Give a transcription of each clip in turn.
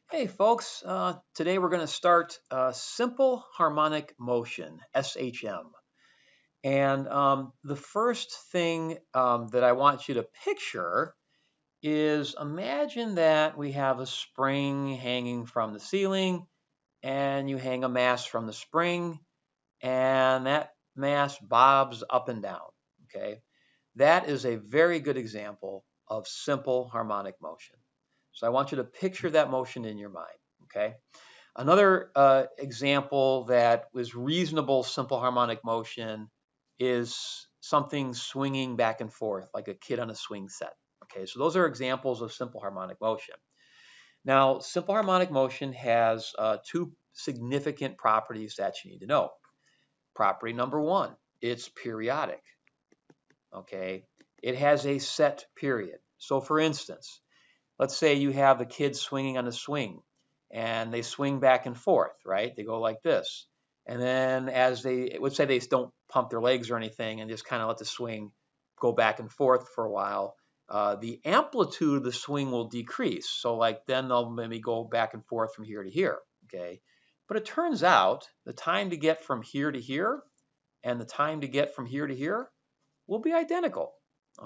Hey folks, today we're going to start simple harmonic motion, SHM. And the first thing that I want you to picture is imagine that we have a spring hanging from the ceiling and you hang a mass from the spring and that mass bobs up and down, okay? That is a very good example of simple harmonic motion. So I want you to picture that motion in your mind, okay? Another example that was reasonable simple harmonic motion is something swinging back and forth, like a kid on a swing set. Okay, so those are examples of simple harmonic motion. Now, simple harmonic motion has two significant properties that you need to know. Property number one, it's periodic. Okay, it has a set period. So, for instance, let's say you have the kids swinging on a swing and they swing back and forth, right? They go like this. And then as let's say they don't pump their legs or anything and just kind of let the swing go back and forth for a while, the amplitude of the swing will decrease. So like then they'll maybe go back and forth from here to here, okay? But it turns out the time to get from here to here and the time to get from here to here will be identical,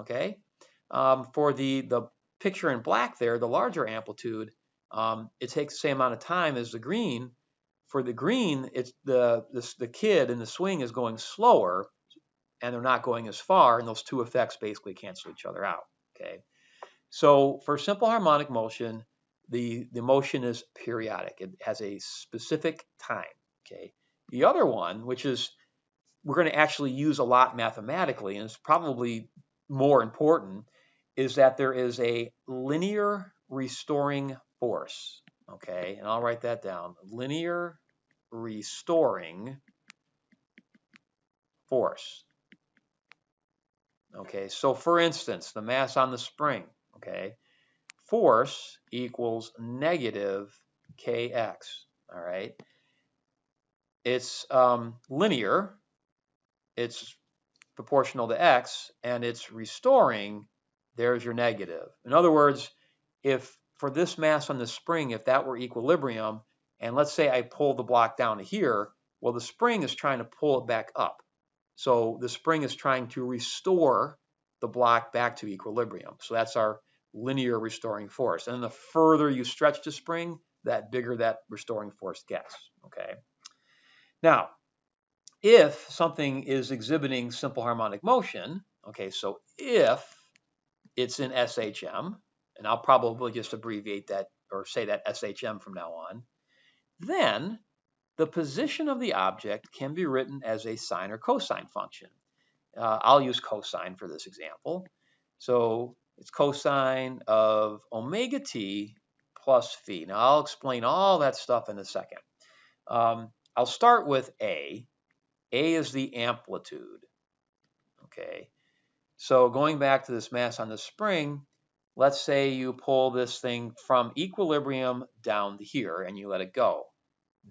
okay? For the picture in black there, the larger amplitude, it takes the same amount of time as the green. For the green, it's the kid in the swing is going slower, and they're not going as far, and those two effects basically cancel each other out. Okay, so for simple harmonic motion, the motion is periodic. It has a specific time. Okay, the other one, which is we're going to actually use a lot mathematically, and it's probably more important, is that there is a linear restoring force. Okay, and I'll write that down. Linear restoring force. Okay, so for instance, the mass on the spring, okay, force equals negative kx. All right, it's linear, it's proportional to x, and it's restoring, there's your negative. In other words, if for this mass on the spring, if that were equilibrium, and let's say I pull the block down to here, well, the spring is trying to pull it back up. So the spring is trying to restore the block back to equilibrium. So that's our linear restoring force. And the further you stretch the spring, that bigger that restoring force gets, okay? Now, if something is exhibiting simple harmonic motion, okay, so if it's in SHM, and I'll probably just abbreviate that or say that SHM from now on, then the position of the object can be written as a sine or cosine function. I'll use cosine for this example. So it's cosine of omega t plus phi. Now I'll explain all that stuff in a second. I'll start with A. A is the amplitude. Okay. So going back to this mass on the spring, let's say you pull this thing from equilibrium down to here and you let it go.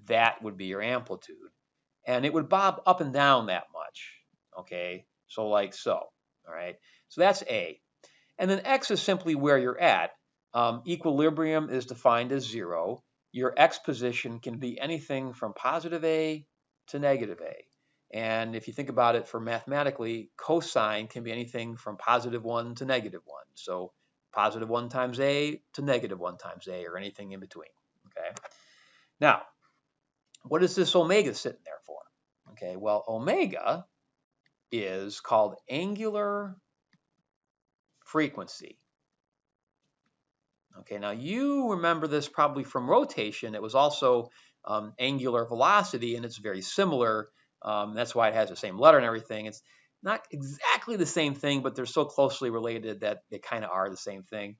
That would be your amplitude. And it would bob up and down that much. Okay. So like so. All right. So that's A. And then X is simply where you're at. Equilibrium is defined as 0. Your X position can be anything from positive A to negative A. And if you think about it for mathematically, cosine can be anything from positive 1 to negative 1. So positive 1 times A to negative 1 times A, or anything in between. Okay. Now, what is this omega sitting there for? Okay, well, omega is called angular frequency. Okay, now you remember this probably from rotation. It was also angular velocity, and it's very similar. That's why it has the same letter and everything. It's not exactly the same thing, but they're so closely related that they kind of are the same thing.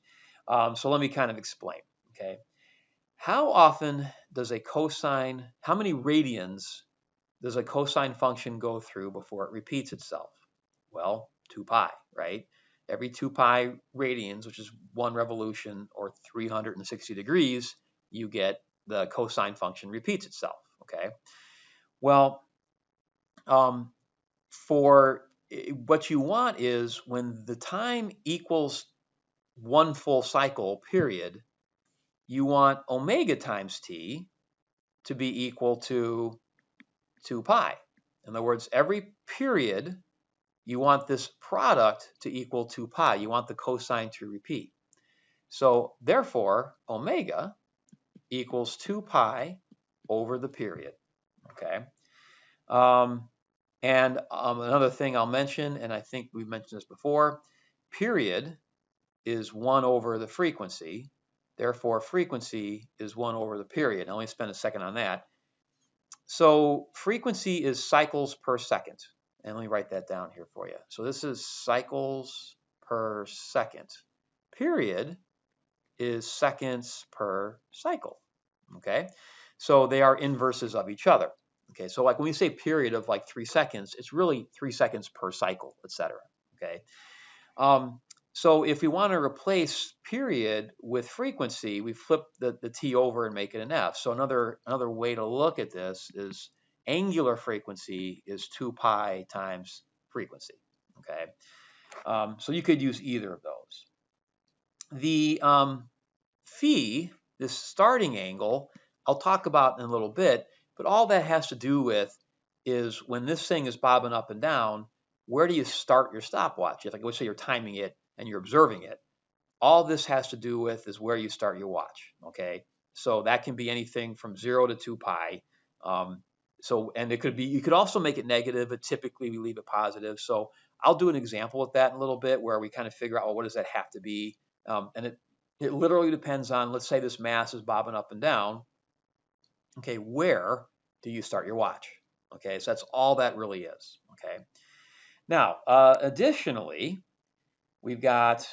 So let me kind of explain. Okay, how often does a cosine, how many radians does a cosine function go through before it repeats itself? Well, 2 pi, right? Every 2 pi radians, which is 1 revolution or 360 degrees, you get the cosine function repeats itself, okay? Well, for what you want is when the time equals 1 full cycle period, you want omega times t to be equal to 2 pi. In other words, every period, you want this product to equal 2 pi. You want the cosine to repeat. So therefore, omega equals 2 pi over the period. Okay. Another thing I'll mention, and I think we've mentioned this before, period is 1 over the frequency. Therefore, frequency is 1 over the period. I'll only spend a second on that. So frequency is cycles per second. And let me write that down here for you. So this is cycles per second. Period is seconds per cycle. Okay? So they are inverses of each other. Okay, so like when we say period of like 3 seconds, it's really 3 seconds per cycle, etc. Okay. So if we want to replace period with frequency, we flip the t over and make it an f. So another way to look at this is angular frequency is 2 pi times frequency. Okay. So you could use either of those. The phi, this starting angle, I'll talk about in a little bit, but all that has to do with is when this thing is bobbing up and down, where do you start your stopwatch? Like let's say you're timing it and you're observing it. All this has to do with is where you start your watch. Okay, so that can be anything from 0 to 2 pi. And it could be, you could also make it negative, but typically we leave it positive. So I'll do an example with that in a little bit where we kind of figure out, well, what does that have to be? And it literally depends on, let's say this mass is bobbing up and down. Okay, where do you start your watch? Okay, so that's all that really is. Okay. Now, additionally, we've got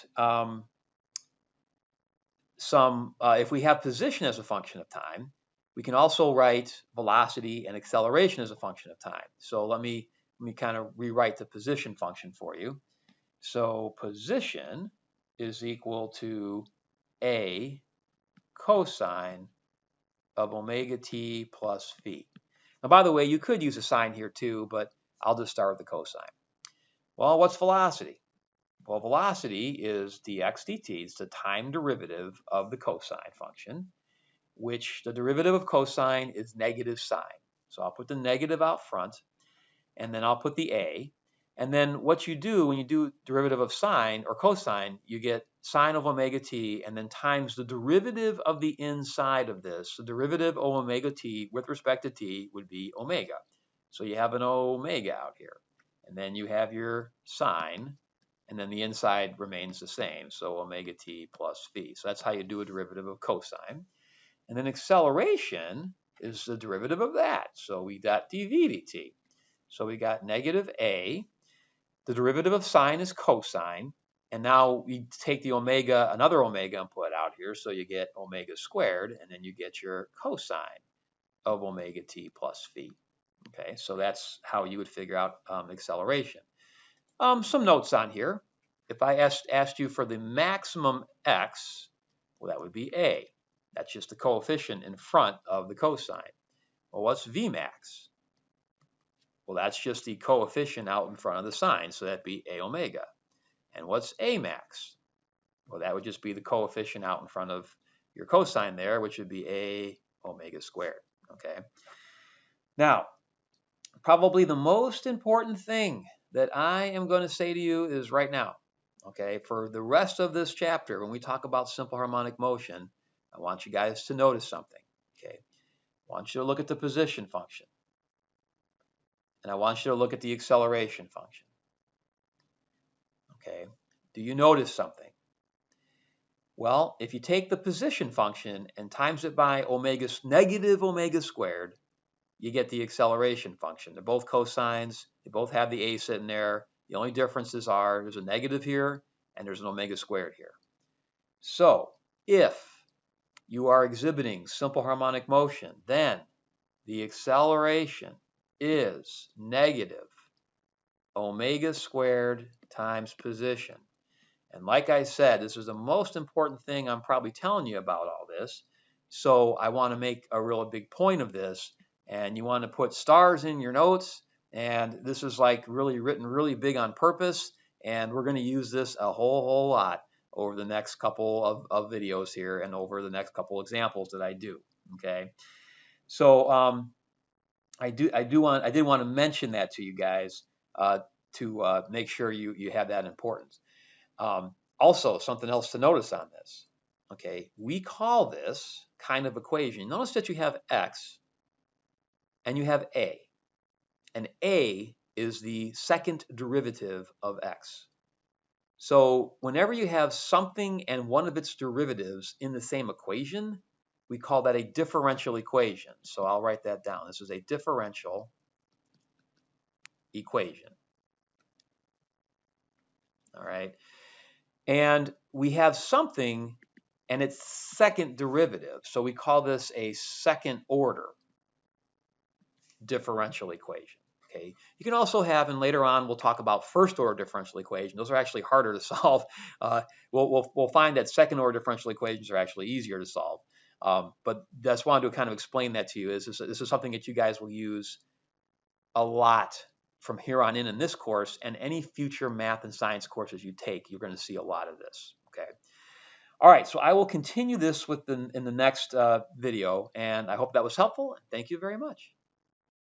if we have position as a function of time, we can also write velocity and acceleration as a function of time. So let me kind of rewrite the position function for you. So position is equal to a cosine of omega t plus phi. Now, by the way, you could use a sine here too, but I'll just start with the cosine. Well, what's velocity? Well, velocity is dx dt. It's the time derivative of the cosine function, which the derivative of cosine is negative sine. So I'll put the negative out front, and then I'll put the a. And then what you do when you do derivative of sine or cosine, you get sine of omega t and then times the derivative of the inside of this. The derivative of omega t with respect to t would be omega. So you have an omega out here. And then you have your sine, and then the inside remains the same. So omega t plus phi. So that's how you do a derivative of cosine. And then acceleration is the derivative of that. So we got dv dt. So we got negative a. The derivative of sine is cosine. And now we take the omega, another omega, and put it out here. So you get omega squared, and then you get your cosine of omega t plus phi. Okay, so that's how you would figure out acceleration. Some notes on here. If I asked you for the maximum x, well, that would be a. That's just the coefficient in front of the cosine. Well, what's Vmax? Well, that's just the coefficient out in front of the sine, so that'd be a omega. And what's Amax? Well, that would just be the coefficient out in front of your cosine there, which would be a omega squared. Okay. Now, probably the most important thing that I am going to say to you is right now. Okay, for the rest of this chapter, when we talk about simple harmonic motion, I want you guys to notice something. Okay, I want you to look at the position function. And I want you to look at the acceleration function. Okay, do you notice something? Well, if you take the position function and times it by negative omega squared, you get the acceleration function. They're both cosines. They both have the a sitting there. The only differences are there's a negative here and there's an omega squared here. So if you are exhibiting simple harmonic motion, then the acceleration is negative omega squared times position. And like I said, this is the most important thing I'm probably telling you about all this. So I want to make a real big point of this. And you want to put stars in your notes. And this is like really written really big on purpose. And we're going to use this a whole lot over the next couple of videos here and over the next couple examples that I do. Okay, so I did want to mention that to you guys to make sure you have that importance. Also, something else to notice on this. Okay, we call this kind of equation. Notice that you have x and you have a. And a is the second derivative of x. So whenever you have something and one of its derivatives in the same equation, we call that a differential equation. So I'll write that down. This is a differential equation. All right. And we have something and its second derivative. So we call this a second order differential equation. Okay. You can also have, and later on we'll talk about first order differential equations. Those are actually harder to solve. We'll find that second order differential equations are actually easier to solve. But that's why I wanted to kind of explain that to you. This is something that you guys will use a lot from here on in this course, and any future math and science courses you take, you're going to see a lot of this. Okay. All right. So I will continue this in the next video, and I hope that was helpful. Thank you very much.